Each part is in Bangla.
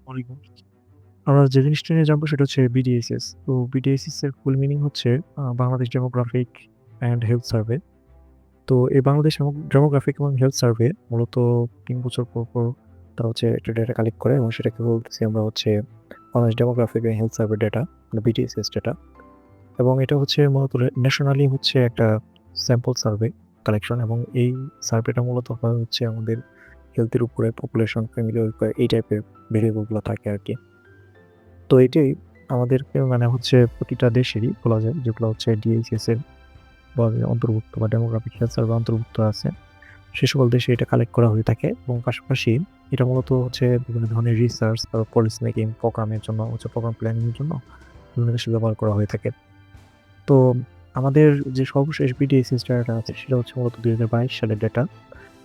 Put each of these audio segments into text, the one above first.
ওয়ালাইকুম। আমরা যে জিনিসটা নিয়ে জানবো সেটা হচ্ছে বিডিএসএস। তো বিডিএসএস এর ফুল মিনিং হচ্ছে Bangladesh demographic and health survey. তো এই বাংলাদেশ ডেমোগ্রাফিক এবং হেলথ সার্ভে মূলত ৩ বছর পর তারা হচ্ছে একটা ডেটা কালেক্ট করে এবং সেটাকে বলতেছি আমরা হচ্ছে Bangladesh demographic and health survey data, মানে বিডিএসএস ডেটা। এবং এটা হচ্ছে মূলত ন্যাশনালি হচ্ছে একটা স্যাম্পল সার্ভে কালেকশন এবং এই সার্ভেটা মূলত হয় হচ্ছে আমাদের হেলথের উপরে, পপুলেশন, ফ্যামিলি ওয়েলফেয়ার এই টাইপের ভেরিয়েবলগুলো থাকে আরকি। তো এটাই আমাদেরকে মানে হচ্ছে প্রতিটা দেশেরই বলা যায় যেগুলো হচ্ছে ডিএইচএস এর অন্তর্ভুক্ত বা ডেমোগ্রাফিক হেলথ সার্ভে অন্তর্ভুক্ত আছে। সে সকল দেশে এটা কালেক্ট করা হয়ে থাকে এবং পাশাপাশি এটা মূলত হচ্ছে বিভিন্ন ধরনের রিসার্চ, তারপর পলিসি মেকিং, প্রোগ্রামের জন্য হচ্ছে প্রোগ্রাম প্ল্যানিং এর জন্য বিভিন্ন দেশে ব্যবহার করা হয়ে থাকে। তো আমাদের যে সর্বশেষ বিডিএসএস ডাটাটা আছে সেটা হচ্ছে মূলত ২০২২ সালের ডেটা।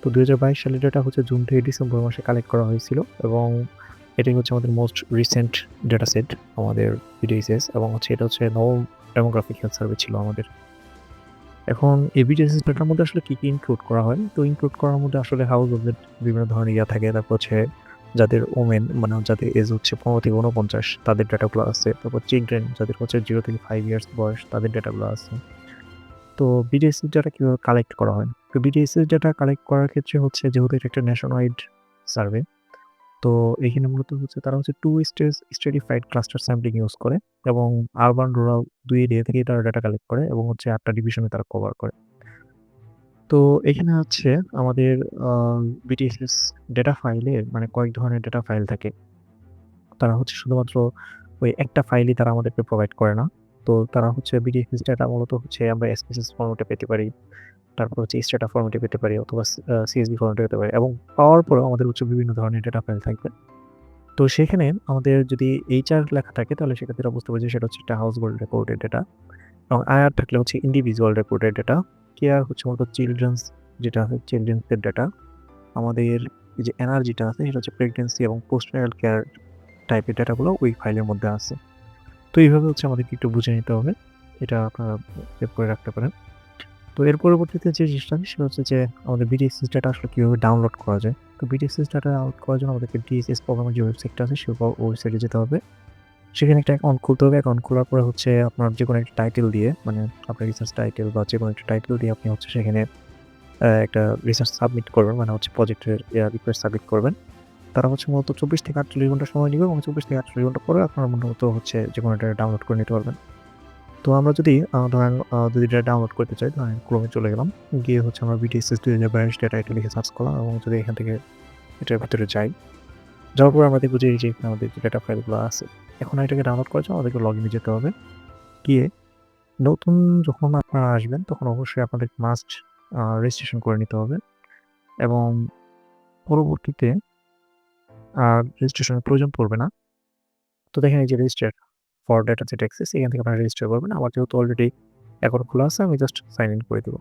তো ২০২২ সালের ডেটা হচ্ছে জুন থেকে ডিসেম্বর মাসে কালেক্ট করা হয়েছিল এবং এটাই হচ্ছে আমাদের মোস্ট রিসেন্ট ডেটা সেট আমাদের বিডিএসএস এবং হচ্ছে এটা হচ্ছে নবম ডেমোগ্রাফিক হেলথ সার্ভে ছিল আমাদের। এখন এই বিডিএসএস ডেটার মধ্যে আসলে কি ইনক্লুড করা হয়? তো ইনক্লুড করার মধ্যে আসলে হাউস হোল্ডের বিভিন্ন ধরনের থাকে। তারপর হচ্ছে যাদের ওমেন মানে যাদের এজ হচ্ছে ১৫ থেকে ৪৯ তাদের ডেটাগুলো আছে। তারপর চিলড্রেন যাদের হচ্ছে 0 থেকে 5 ইয়ার্স বয়স তাদের ডেটাগুলো আছে। তো বিডিএসএস ডাটা কিভাবে কালেক্ট করা হয়? তো বিডিএসএস ডাটা কালেক্ট করার ক্ষেত্রে হচ্ছে যেহেতু এটা একটা ন্যাশন ওয়াইড সার্ভে, তো এখানে মূলত হচ্ছে তারা হচ্ছে 2 stage stratified cluster sampling use করে এবং আরবান রুরাল ২ এরিয়া থেকেই তারা ডাটা কালেক্ট করে এবং হচ্ছে ৮ টা ডিভিশনে তারা কভার করে। তো এখানে হচ্ছে আমাদের আ বিটিএসএস ডেটা ফাইলে মানে কয়েক ধরনের ডেটা ফাইল থাকে। তারা হচ্ছে শুধুমাত্র ওই একটা ফাইলই তারা আমাদেরকে প্রোভাইড করে না। তো তারা হচ্ছে বিটিএসএস ডাটা মূলত হচ্ছে আমরা এসপিএসএস ফরম্যাটে পেতে পারি। তারপর হচ্ছে স্ট্যাটা ফরম্যাটে পেতে পারি অথবা সিএসভি ফরম্যাটে পেতে পারি এবং পাওয়ার পরেও আমাদের হচ্ছে বিভিন্ন ধরনের ডেটা ফাইল থাকবে। তো সেখানে আমাদের যদি এইচআর লেখা থাকে তাহলে সেক্ষেত্রে বুঝতে পারি যে সেটা হচ্ছে একটা হাউস হোল্ড রেকর্ডের ডেটা এবং আইআর থাকলে হচ্ছে ইন্ডিভিজুয়াল রেকর্ডের ডেটা। কেয়ার হচ্ছে মূলত চিলড্রেন্স যেটা হয় চিলড্রেন্সের ডেটা। আমাদের এই যে এনার্জিটা আছে সেটা হচ্ছে প্রেগন্যান্সি এবং পোস্টনাটাল কেয়ার টাইপের ডেটাগুলো ওই ফাইলের মধ্যে আছে। তো এইভাবে হচ্ছে আমাদেরকে একটু বুঝে নিতে হবে। এটা আপনারা সেভ করে রাখতে পারেন। তো এর পরবর্তীতে যে জিনিসটা সেটা হচ্ছে যে আমাদের বিডিএসএস ডাটা আসলে কিভাবে ডাউনলোড করা যায়। তো বিডিএসএস ডাটা ডাউনলোড করার জন্য আমাদেরকে ডিএসএস প্রোগ্রামের যে ওয়েবসাইটটা আছে সেই ওয়েবসাইটে যেতে হবে। সেখানে একটা অ্যাকাউন্ট খুলতে হবে। অ্যাকাউন্ট খোলার পরে হচ্ছে আপনার যেকোনো একটা টাইটেল দিয়ে মানে আপনার রিসার্চ টাইটেল বা যেকোনো একটা টাইটেল দিয়ে আপনি হচ্ছে সেখানে একটা রিসার্চ সাবমিট করবেন। মানে হচ্ছে প্রজেক্টের রিকোয়েস্ট সাবমিট করবেন। তারা হচ্ছে মূলত ২৪ থেকে ৪৮ ঘন্টা সময় নিবে এবং ২৪ থেকে ৪৮ ঘন্টা পরে আপনার মূলত হচ্ছে যেকোনো একটা ডাউনলোড করে নিতে পারবেন। তো আমরা যদি ধরেন যদি এটা ডাউনলোড করতে চাই, ধরেন Chrome এ চলে গেলাম। গিয়ে হচ্ছে আমরা বিটিএসএস ২০২২ ডেটা এটা লিখে সার্চ করলাম এবং যদি এখান থেকে এটার ভিতরে যাই, যাওয়ার পর আমরা দেখব যে এই যে এখানে আমাদের যে ডেটা ফাইলগুলো আছে। এখন এটাকে ডাউনলোড করার জন্য আমাদেরকে লগইন এ যেতে হবে। গিয়ে নতুন যখন আপনারা আসবেন তখন অবশ্যই আপনাদের মাস্ট রেজিস্ট্রেশন করে নিতে হবে এবং পরবর্তীতে রেজিস্ট্রেশনের প্রয়োজন পড়বে না। তো দেখেন এই যে register for data set access এখান থেকে আপনারা রেজিস্টার করবেন। আমার যেহেতু অলরেডি অ্যাকাউন্ট খোলা আছে আমি জাস্ট সাইন ইন করে দেব।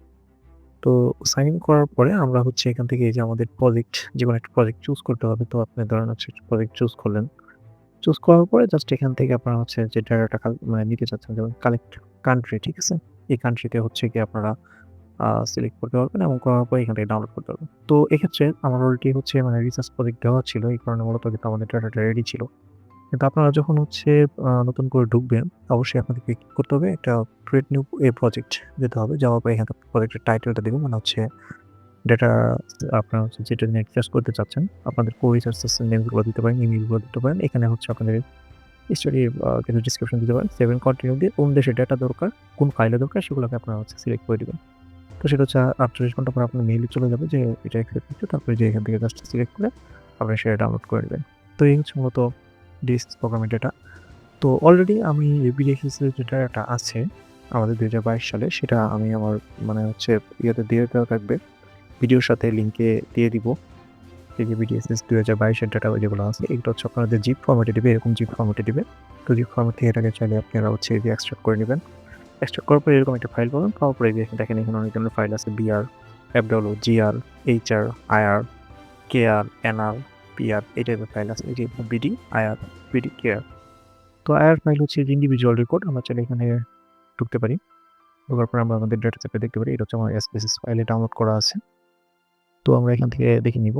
তো সাইন ইন করার পরে আমরা হচ্ছে এখান থেকে এই যে আমাদের প্রজেক্ট যেকোনো একটা প্রজেক্ট চুজ করতে হবে। তো আপনি ধরেন হচ্ছে প্রজেক্ট চুজ করলেন। চুজ করার পরে জাস্ট এখান থেকে আপনারা হচ্ছে যে ডাটাটা মানে নিতে চাচ্ছেন যেমন কালেক্ট কান্ট্রি, ঠিক আছে? এই কান্ট্রিতে হচ্ছে গিয়ে আপনারা সিলেক্ট করতে পারবেন এবং করার পরে এখান থেকে ডাউনলোড করতে পারবেন। তো এক্ষেত্রে আমার অলরেডি হচ্ছে মানে রিসার্চ প্রজেক্ট দেওয়া ছিল। এই কারণে মূলত কিন্তু আমাদের ডাটাটা রেডি ছিল। কিন্তু আপনারা যখন হচ্ছে নতুন করে ঢুকবেন, অবশ্যই আপনাদেরকে কি করতে হবে? একটা ক্রিয়েট নিউ প্রজেক্ট যেতে হবে। যাওয়ার পরে এখানে প্রজেক্টের টাইটেলটা দিবেন। মানে হচ্ছে ডেটা আপনারা হচ্ছে যেটা নিয়ে রিসার্চ করতে চাচ্ছেন, আপনাদের co-researchers নেমগুলো দিতে পারেন, ইমেইলগুলো দিতে পারেন। এখানে হচ্ছে আপনাদের স্টাডি কিছু ডিসক্রিপশন দিতে পারেন। সেভ এন্ড কন্টিনিউ দিয়ে কোন দেশের ডেটা দরকার, কোন ফাইলে দরকার সেগুলোকে আপনারা হচ্ছে সিলেক্ট করে দিবেন। তো সেটা হচ্ছে ৪৮ ঘন্টা পরে আপনার মেইলে চলে যাবে যে এটা অ্যাকসেপ্ট করতে। তারপরে যে এখান থেকে জাস্ট সিলেক্ট করে আপনি সেটা ডাউনলোড করে নিবেন। তো এই হচ্ছে মূলত ডিএসএস প্রোগ্রামের ডেটা। তো অলরেডি আমি এবিডিএসএস এর যে ডাটাটা আছে আমাদের ২০২২ সালে সেটা আমি আমার মানে হচ্ছে ইয়েতে দিয়ে দেওয়া থাকবে। ভিডিওর সাথে লিংকে দিয়ে দিব। এই যে বিডিএসএস ২০২২ এর ডাটা যেগুলো আছে এগুলো হচ্ছে আপনাদের জিপ ফরম্যাটে দিবে, এরকম জিপ ফরম্যাটে দিবে। তো জিপ ফরম্যাট থেকে এটাকে চাইলে আপনারা হচ্ছে এই যে এক্সট্রাক্ট করে নিবেন। এক্সট্রাক্ট করার পরে এরকম একটা ফাইল পাবেন। পাওয়ার পরে এই যে দেখেন এখানে অনেক ধরনের ফাইল আছে BR, FW, GR, HR, IR, KR, NR, PR এই টাইপের ফাইল আছে। এই যে বিডি, আইআর, বিডি, কেআর। তো আইআর ফাইল হচ্ছে ইন্ডিভিজুয়াল রেকর্ড। আমরা চাইলে এখানে ঢুকতে পারি। ঢোকার পরে আমরা আমাদের ডেটা সেটটা দেখতে পারি। এটা হচ্ছে আমার এসপিএসএস ফাইলে ডাউনলোড করা আছে। তো আমরা এখান থেকে দেখে নিব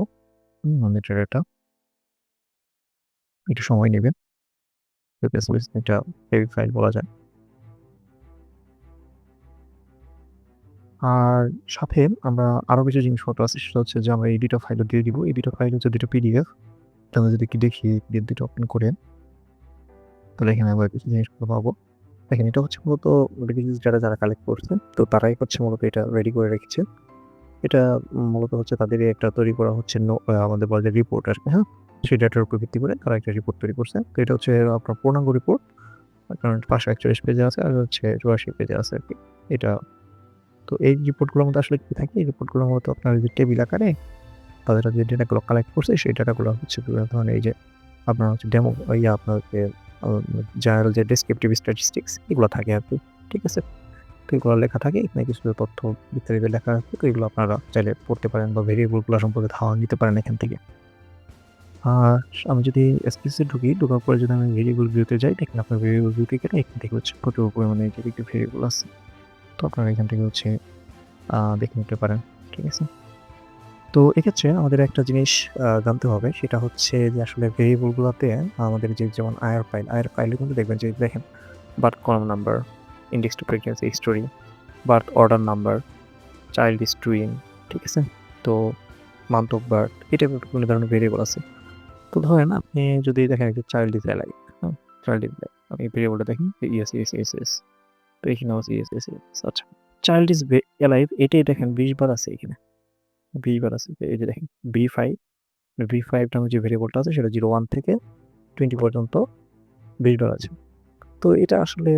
আমাদের ডেটাটা। একটু সময় নেবে। এটা হেভি ফাইল বলা যায়। আর সাথে আমরা আরো কিছু জিনিসপত্র আছে সেটা হচ্ছে যে আমরা এই ২ টা ফাইলও দিয়ে দিব। এই ২ টা ফাইল হচ্ছে ২ টা পিডিএফ। আমরা যদি একটু দেখি পিডিএফ ২ টা ওপেন করে, তাহলে এখানে আমরা কিছু জিনিসপত্র পাবো। দেখেন এটা হচ্ছে মূলত রিভিউজ যারা কালেক্ট করছে, তো তারাই হচ্ছে মূলত এটা রেডি করে রেখেছে। এটা মূলত হচ্ছে তাদেরই একটা তৈরি করা হচ্ছে আমাদের বলা যায় রিপোর্ট আরকি, হ্যাঁ? সেই ডাটার উপর ভিত্তি করে তারা একটা রিপোর্ট তৈরি করছে। তো এটা হচ্ছে আপনার পূর্ণাঙ্গ রিপোর্ট। কারণ ৫৪১ পেজে আছে আর হচ্ছে ৮৪ পেজে আছে আরকি। এটা তো এই রিপোর্টগুলোর মধ্যে আসলে কি থাকে? এই রিপোর্টগুলো মূলত আপনার যে টেবিল আকারে তাদের যে ডেটাগুলো কালেক্ট করছে সেই ডেটাগুলো হচ্ছে বিভিন্ন ধরনের এই যে আপনার হচ্ছে ডেমো আপনার যে আ জেনারেল যে ডেসক্রিপটিভ স্ট্যাটিস্টিক্স এগুলো থাকে আরকি। ঠিক আছে? তো এগুলো লেখা থাকে। এখানে কিছু তথ্য বিস্তারিত লেখা আছে। তো এগুলো আপনারা চাইলে পড়তে পারেন বা ভেরিয়েবল গুলো সম্পর্কে ধারণা নিতে পারেন এখান থেকে। আর আমি যদি SPSS ঢুকি, ঢোকার পরে যদি আমি ভেরিয়েবল ভিউতে যাই, দেখেন আপনার ভেরিয়েবল ভিউতে গেলে এখান থেকে হচ্ছে প্রচুর পরিমাণে যে ভেরিয়েবল আছে। তো আপনারা এখান থেকে হচ্ছে দেখে নিতে পারেন। ঠিক আছে? তো এক্ষেত্রে আমাদের একটা জিনিস জানতে হবে সেটা হচ্ছে যে আসলে ভেরিয়েবল গুলাতে আমাদের যেমন আইআর ফাইলে কিন্তু দেখবেন যে দেখেন birth column number, index to pregnancy history, birth order number, child is twin, ঠিক আছে? তো মান্থ অফ বার্থ এই টাইপের বিভিন্ন ধরনের ভেরিয়েবল আছে। তো ধরেন আপনি যদি দেখেন একটা চাইল্ড ইজ অ্যালাইভ, হ্যাঁ? Child is alive. আপনি ভেরিয়েবলটা দেখেন ইয়েস, ইয়েস, ইয়েস, ইয়েস। তো এখানেও আছে ইয়েস, ইয়েস, ইয়েস। আচ্ছা। চাইল্ড ইজ অ্যালাইভ এটাই দেখেন ২০ বার আছে এখানে। ২০ বার আছে। এই যে দেখেন B5 V5 নামে যে ভেরিয়েবলটা আছে সেটা 01 থেকে 20 পর্যন্ত ২০ বার আছে। তো এটা আসলে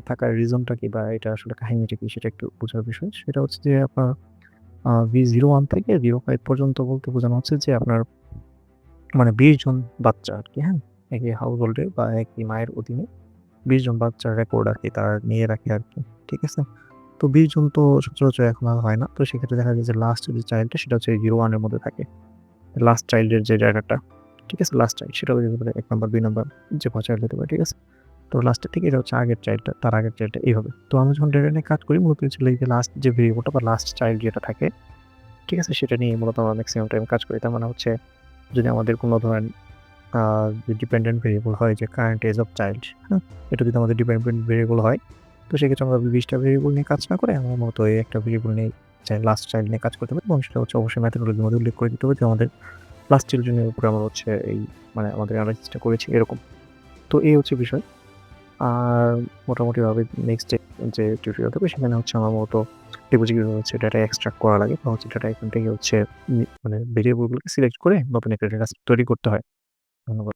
থাকার রিজনটা কি বা এটা আসলে কাহিনীটা কি সেটা একটু বোঝার বিষয়। সেটা হচ্ছে যে আপনার V01 থেকে 05 পর্যন্ত বলতে বোঝানো হচ্ছে যে আপনার মানে ২০ জন বাচ্চা আরকি, হ্যাঁ? একই হাউসহোল্ডে বা একই মায়ের অধীনে ২০ জন বাচ্চার রেকর্ড আরকি তারা নিয়ে রাখে আরকি। ঠিক আছে? তো ২০ জন তো সচরাচর এখন আর হয় না। তো সেক্ষেত্রে দেখা যায় যে লাস্ট যে চাইল্ডটা সেটা হচ্ছে 01 এর মধ্যে থাকে। লাস্ট চাইল্ডের যে জায়গাটা, ঠিক আছে? লাস্ট চাইল্ড সেটাও হতে পারে ১ নাম্বার, ২ নাম্বার যে কোনো চাইল্ড হতে পারে, ঠিক আছে? তো লাস্টের থেকে এটা হচ্ছে আগের চাইল্ডটা, তার আগের চাইল্ডটা এইভাবে। তো আমরা যখন ডেটা নিয়ে কাজ করি মূলত হচ্ছে এই যে লাস্ট যে ভেরিয়েবলটা বা লাস্ট চাইল্ড যেটা থাকে, ঠিক আছে? সেটা নিয়ে মূলত আমরা মেক্সিমাম টাইম কাজ করি। তার মানে হচ্ছে যদি আমাদের কোনো ধরেন আ যে ডিপেন্ডেন্ট ভেরিয়েবল হয় যে কারেন্ট এজ অফ চাইল্ড, হ্যাঁ? এটা যদি আমাদের ডিপেন্ডেন্ট ভেরিয়েবল হয়, তো সেক্ষেত্রে আমরা ২০ টা ভেরিয়েবল নিয়ে কাজ না করে আমরা মূলত এই একটা ভেরিয়েবল নিয়ে লাস্ট চাইল্ড নিয়ে কাজ করতে পারি এবং সেটা হচ্ছে অবশ্যই মেথোডোলজির মধ্যে উল্লেখ করে দিতে হবে যে আমাদের লাস্ট চিলড্রেন এর উপরে আমরা হচ্ছে এই মানে আমাদের এনালাইসিসটা করেছি এরকম। তো এই হচ্ছে বিষয়। আর মোটামুটিভাবে নেক্সট যে টিউটোরিয়াল হবে সেখানে হচ্ছে আমার মূলত দেখব যে কিভাবে হচ্ছে ডাটা এক্সট্রাক্ট করা লাগে বা হচ্ছে ডাটা এখান থেকে হচ্ছে মানে ভেরিয়েবল গুলোকে সিলেক্ট করে নতুন একটা ডাটা তৈরি করতে হয়। ধন্যবাদ।